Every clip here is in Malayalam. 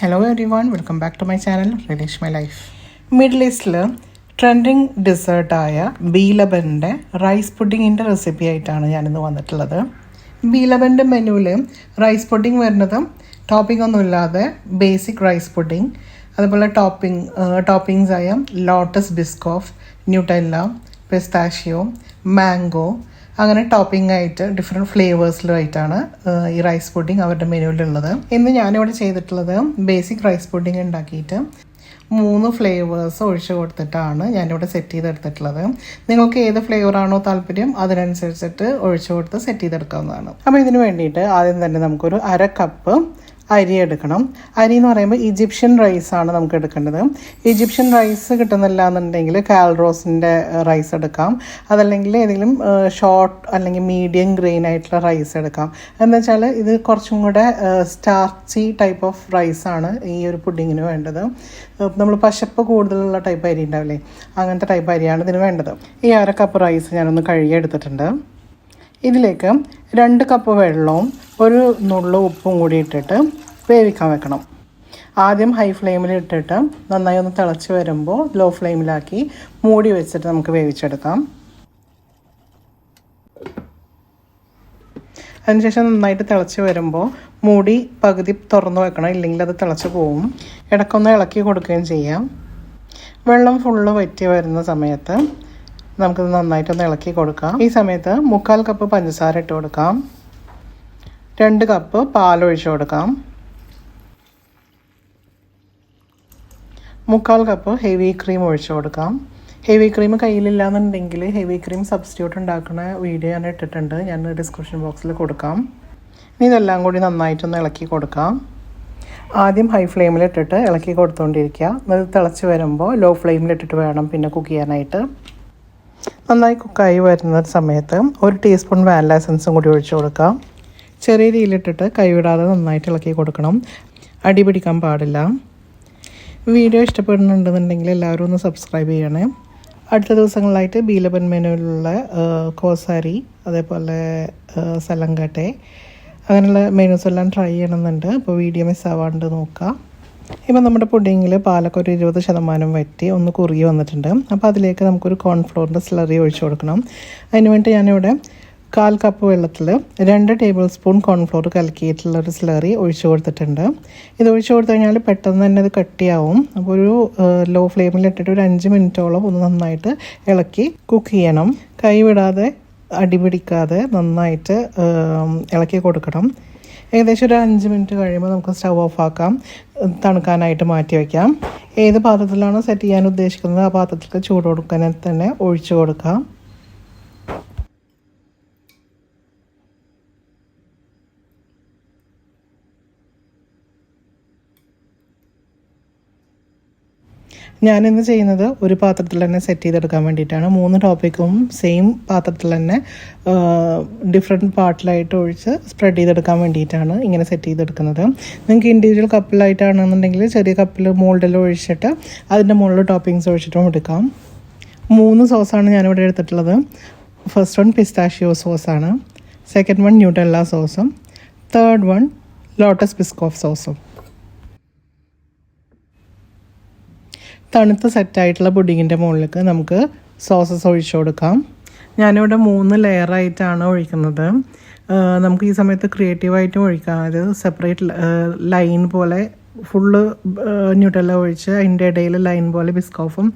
Hello everyone, welcome back to my channel Relish My Life. Middle ഈസ്റ്റിൽ ട്രെൻഡിങ് ഡെസേർട്ടായ ബീലബൻ്റെ റൈസ് പുഡിങ്ങിൻ്റെ റെസിപ്പി ആയിട്ടാണ് ഞാനിന്ന് വന്നിട്ടുള്ളത്. ബീലബൻ്റെ മെനുവിൽ റൈസ് പുഡിങ് വരുന്നത് ടോപ്പിംഗ് ഒന്നുമില്ലാതെ ബേസിക് റൈസ് പുഡിങ്, അതുപോലെ ടോപ്പിംഗ്സ് ആയ Lotus Biscoff, Nutella, pistachio, mango, അങ്ങനെ ടോപ്പിംഗ് ആയിട്ട് ഡിഫറെൻറ്റ് ഫ്ലേവേഴ്സിലുമായിട്ടാണ് ഈ റൈസ് പുഡിങ് അവരുടെ മെനുവിലുള്ളത്. ഇന്ന് ഞാനിവിടെ ചെയ്തിട്ടുള്ളത് ബേസിക് റൈസ് പുഡിങ് ഉണ്ടാക്കിയിട്ട് 3 ഫ്ലേവേഴ്സ് ഒഴിച്ച് കൊടുത്തിട്ടാണ് ഞാനിവിടെ സെറ്റ് ചെയ്തെടുത്തിട്ടുള്ളത്. നിങ്ങൾക്ക് ഏത് ഫ്ലേവറാണോ താല്പര്യം അതിനനുസരിച്ചിട്ട് ഒഴിച്ച് കൊടുത്ത് സെറ്റ് ചെയ്തെടുക്കാവുന്നതാണ്. അപ്പോൾ ഇതിന് വേണ്ടിയിട്ട് ആദ്യം തന്നെ നമുക്കൊരു 1/2 കപ്പ് അരി എടുക്കണം. അരി എന്ന് പറയുമ്പോൾ ഈജിപ്ഷ്യൻ റൈസാണ് നമുക്ക് എടുക്കേണ്ടത്. ഈജിപ്ഷ്യൻ റൈസ് കിട്ടുന്നില്ല എന്നുണ്ടെങ്കിൽ കാൽറോസിൻ്റെ റൈസ് എടുക്കാം, അതല്ലെങ്കിൽ ഏതെങ്കിലും ഷോർട്ട് അല്ലെങ്കിൽ മീഡിയം ഗ്രെയിൻ ആയിട്ടുള്ള റൈസ് എടുക്കാം. എന്ന് വെച്ചാൽ ഇത് കുറച്ചും കൂടെ സ്റ്റാർച്ചി ടൈപ്പ് ഓഫ് റൈസാണ് ഈ ഒരു പുഡിങ്ങിന് വേണ്ടത്. നമ്മൾ പശപ്പ് കൂടുതലുള്ള ടൈപ്പ് അരി ഉണ്ടാവില്ലേ, അങ്ങനത്തെ ടൈപ്പ് അരിയാണ് ഇതിന് വേണ്ടത്. ഈ 1/2 കപ്പ് റൈസ് ഞാനൊന്ന് കഴുകി എടുത്തിട്ടുണ്ട്. ഇതിലേക്ക് 2 കപ്പ് വെള്ളവും ഒരു നുള്ളു ഉപ്പും കൂടി ഇട്ടിട്ട് വേവിക്കാൻ വെക്കണം. ആദ്യം ഹൈ ഫ്ലെയിമിൽ ഇട്ടിട്ട് നന്നായി ഒന്ന് തിളച്ച് വരുമ്പോൾ ലോ ഫ്ലെയിമിലാക്കി മൂടി വെച്ചിട്ട് നമുക്ക് വേവിച്ചെടുക്കാം. അതിനുശേഷം നന്നായിട്ട് തിളച്ച് വരുമ്പോൾ മൂടി പകുതി തുറന്ന് വെക്കണം, ഇല്ലെങ്കിൽ അത് തിളച്ച് പോവും. ഇടയ്ക്കൊന്ന് ഇളക്കി കൊടുക്കുകയും ചെയ്യാം. വെള്ളം ഫുള്ള് വറ്റി വരുന്ന സമയത്ത് നമുക്കിത് നന്നായിട്ടൊന്ന് ഇളക്കി കൊടുക്കാം. ഈ സമയത്ത് 3/4 കപ്പ് പഞ്ചസാര ഇട്ട് കൊടുക്കാം. 2 കപ്പ് പാലൊഴിച്ച് കൊടുക്കാം. 3/4 കപ്പ് ഹെവി ക്രീം ഒഴിച്ച് കൊടുക്കാം. ഹെവി ക്രീം കയ്യിലില്ലാന്നുണ്ടെങ്കിൽ ഹെവി ക്രീം സബ്സ്റ്റിറ്റ്യൂട്ട് ഉണ്ടാക്കുന്ന വീഡിയോ ഞാൻ ഇട്ടിട്ടുണ്ട്, ഞാൻ ഡിസ്ക്രിപ്ഷൻ ബോക്സിൽ കൊടുക്കാം. ഇനി ഇതെല്ലാം കൂടി നന്നായിട്ടൊന്ന് ഇളക്കി കൊടുക്കാം. ആദ്യം ഹൈ ഫ്ലെയിമിലിട്ടിട്ട് ഇളക്കി കൊടുത്തുകൊണ്ടിരിക്കുക. അത് തിളച്ച് വരുമ്പോൾ ലോ ഫ്ലെയിമിലിട്ടിട്ട് വേണം പിന്നെ കുക്ക് ചെയ്യാനായിട്ട്. നന്നായി കുക്കായി വരുന്ന സമയത്ത് 1 ടീസ്പൂൺ വാനില എസൻസും കൂടി ഒഴിച്ച് കൊടുക്കാം. ചെറിയ തീയിലിട്ടിട്ട് കൈവിടാതെ നന്നായിട്ട് ഇളക്കി കൊടുക്കണം, അടി പിടിക്കാൻ പാടില്ല. വീഡിയോ ഇഷ്ടപ്പെടുന്നുണ്ടെന്നുണ്ടെങ്കിൽ എല്ലാവരും ഒന്ന് സബ്സ്ക്രൈബ് ചെയ്യണേ. അടുത്ത ദിവസങ്ങളിലായിട്ട് ബീലബൻ മെനുവിലുള്ള കോസാരി, അതേപോലെ സലങ്കട്ടെ, അങ്ങനെയുള്ള മെനൂസ് എല്ലാം ട്രൈ ചെയ്യണമെന്നുണ്ട്. അപ്പോൾ വീഡിയോ മിസ്സാവാണ്ട് നോക്കുക. ഇപ്പം നമ്മുടെ പുഡിങ്ങിൽ പാലൊക്കെ ഒരു 20% വറ്റി ഒന്ന് കുറുകി വന്നിട്ടുണ്ട്. അപ്പോൾ അതിലേക്ക് നമുക്കൊരു കോൺഫ്ലോറിൻ്റെ സ്ലറി ഒഴിച്ച് കൊടുക്കണം. അതിനുവേണ്ടി ഞാനിവിടെ 1/4 കപ്പ് വെള്ളത്തിൽ 2 ടേബിൾ സ്പൂൺ കോൺഫ്ലോർ കലക്കിയിട്ടുള്ളൊരു സ്ലറി ഒഴിച്ച് കൊടുത്തിട്ടുണ്ട്. ഇത് ഒഴിച്ച് കൊടുത്തു കഴിഞ്ഞാൽ പെട്ടെന്ന് തന്നെ ഇത് കട്ടിയാവും. അപ്പോൾ ഒരു ലോ ഫ്ലെയിമിലിട്ടിട്ട് ഒരു 5 മിനിറ്റോളം ഒന്ന് നന്നായിട്ട് ഇളക്കി കുക്ക് ചെയ്യണം. കൈ വിടാതെ അടി പിടിക്കാതെ നന്നായിട്ട് ഇളക്കി കൊടുക്കണം. ഏകദേശം ഒരു 5 മിനിറ്റ് കഴിയുമ്പോൾ നമുക്ക് സ്റ്റവ് ഓഫ് ആക്കാം, തണുക്കാനായിട്ട് മാറ്റി വയ്ക്കാം. ഏത് പാത്രത്തിലാണോ സെറ്റ് ചെയ്യാൻ ഉദ്ദേശിക്കുന്നത് ആ പാത്രത്തിൽ ചൂട് കൊടുക്കാൻ തന്നെ ഒഴിച്ചു കൊടുക്കാം. ഞാനിന്ന് ചെയ്യുന്നത് ഒരു പാത്രത്തിൽ തന്നെ സെറ്റ് ചെയ്തെടുക്കാൻ വേണ്ടിയിട്ടാണ്. 3 ടോപ്പിക്കും സെയിം പാത്രത്തിൽ തന്നെ ഡിഫറെൻറ്റ് പാർട്ടിലായിട്ട് ഒഴിച്ച് സ്പ്രെഡ് ചെയ്തെടുക്കാൻ വേണ്ടിയിട്ടാണ് ഇങ്ങനെ സെറ്റ് ചെയ്തെടുക്കുന്നത്. നിങ്ങൾക്ക് ഇൻഡിവിജ്വൽ കപ്പിലായിട്ടാണെന്നുണ്ടെങ്കിൽ ചെറിയ കപ്പിൽ മോൾഡിൽ ഒഴിച്ചിട്ട് അതിൻ്റെ മുകളിൽ ടോപ്പിങ്സ് ഒഴിച്ചിട്ടും എടുക്കാം. 3 സോസാണ് ഞാനിവിടെ എടുത്തിട്ടുള്ളത്. ഫസ്റ്റ് വൺ പിസ്താഷ്യോ സോസാണ്, സെക്കൻഡ് വൺ ന്യൂട്ടെല്ല സോസും, തേർഡ് വൺ ലോട്ടസ് ബിസ്കോഫ് സോസും. തണുത്ത് സെറ്റായിട്ടുള്ള പുഡിങ്ങിൻ്റെ മുകളിലേക്ക് നമുക്ക് സോസസ് ഒഴിച്ചു കൊടുക്കാം. ഞാനിവിടെ 3 ലെയറായിട്ടാണ് ഒഴിക്കുന്നത്. നമുക്ക് ഈ സമയത്ത് ക്രിയേറ്റീവായിട്ടും ഒഴിക്കാം. അത് സെപ്പറേറ്റ് ലൈൻ പോലെ ഫുള്ള് ന്യൂട്ടെല്ല ഒഴിച്ച് അതിൻ്റെ ഇടയിൽ ലൈൻ പോലെ ബിസ്കോഫും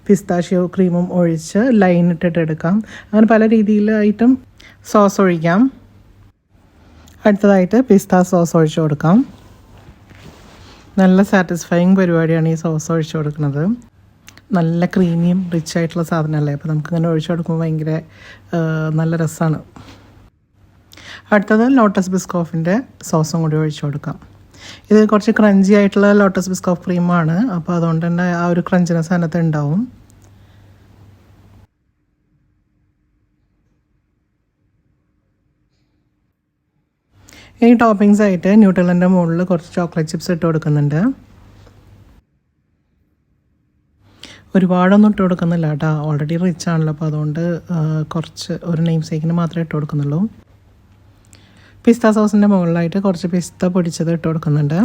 പിസ്താഷ്യോ ക്രീമും ഒഴിച്ച് ലൈൻ ഇട്ടിട്ട് എടുക്കാം. അങ്ങനെ പല രീതിയിലായിട്ടും സോസ് ഒഴിക്കാം. അടുത്തതായിട്ട് പിസ്ത സോസ് ഒഴിച്ചു കൊടുക്കാം. നല്ല സാറ്റിസ്ഫൈയിങ് പരിപാടിയാണ് ഈ സോസ് ഒഴിച്ചു കൊടുക്കുന്നത്. നല്ല ക്രീമിയും റിച്ച് ആയിട്ടുള്ള സാധനമല്ലേ, അപ്പോൾ നമുക്കിങ്ങനെ ഒഴിച്ചു കൊടുക്കുമ്പോൾ ഭയങ്കര നല്ല രസമാണ്. അടുത്തത് ലോട്ടസ് ബിസ്കോഫിൻ്റെ സോസും കൂടി ഒഴിച്ചു കൊടുക്കാം. ഇത് കുറച്ച് ക്രഞ്ചി ആയിട്ടുള്ള ലോട്ടസ് ബിസ്കോഫ് ക്രീമാണ്, അപ്പോൾ അതുകൊണ്ട് തന്നെ ആ ഒരു ക്രഞ്ചിനെസ് അതിനകത്ത് ഉണ്ടാവും. ഈ ടോപ്പിങ്സ് ആയിട്ട് ന്യൂട്ടെല്ലൻ്റെ മുകളിൽ കുറച്ച് ചോക്ലേറ്റ് ചിപ്സ് ഇട്ട് കൊടുക്കുന്നുണ്ട്. ഒരുപാടൊന്നും ഇട്ട് കൊടുക്കുന്നില്ല കേട്ടോ, ഓൾറെഡി റിച്ച് ആണല്ലോ, അപ്പോൾ അതുകൊണ്ട് കുറച്ച് ഒരു നെയിം സേക്കിന് മാത്രമേ ഇട്ട് കൊടുക്കുന്നുള്ളൂ. പിസ്ത സോസിൻ്റെ മുകളിലായിട്ട് കുറച്ച് പിസ്ത പൊടിച്ചത് ഇട്ട് കൊടുക്കുന്നുണ്ട്.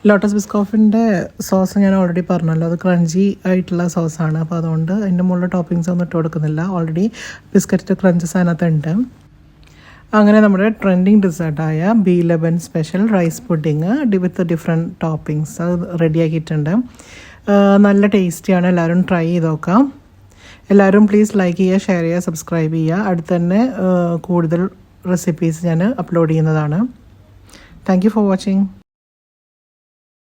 ലോട്ടസ് ബിസ്കോഫിൻ്റെ സോസ് ഞാൻ ഓൾറെഡി പറഞ്ഞല്ലോ, അത് ക്രഞ്ചി ആയിട്ടുള്ള സോസാണ്. അപ്പോൾ അതുകൊണ്ട് അതിൻ്റെ മുകളിൽ ടോപ്പിങ്സ് ഒന്നും ഇട്ട് കൊടുക്കുന്നില്ല. ഓൾറെഡി ബിസ്ക്കറ്റ് ക്രഞ്ചസ് അതിനകത്തുണ്ട്. അങ്ങനെ നമ്മുടെ ട്രെൻഡിങ് ഡിസേർട്ടായ B Laban special rice pudding with different toppings അത് റെഡിയാക്കിയിട്ടുണ്ട്. നല്ല ടേസ്റ്റിയാണ്. എല്ലാവരും ട്രൈ ചെയ്ത് നോക്കാം. എല്ലാവരും പ്ലീസ് ലൈക്ക് ചെയ്യുക, ഷെയർ ചെയ്യുക, സബ്സ്ക്രൈബ് ചെയ്യുക. അടുത്ത് തന്നെ കൂടുതൽ റെസിപ്പീസ് ഞാൻ അപ്ലോഡ് ചെയ്യുന്നതാണ്. Thank you for watching.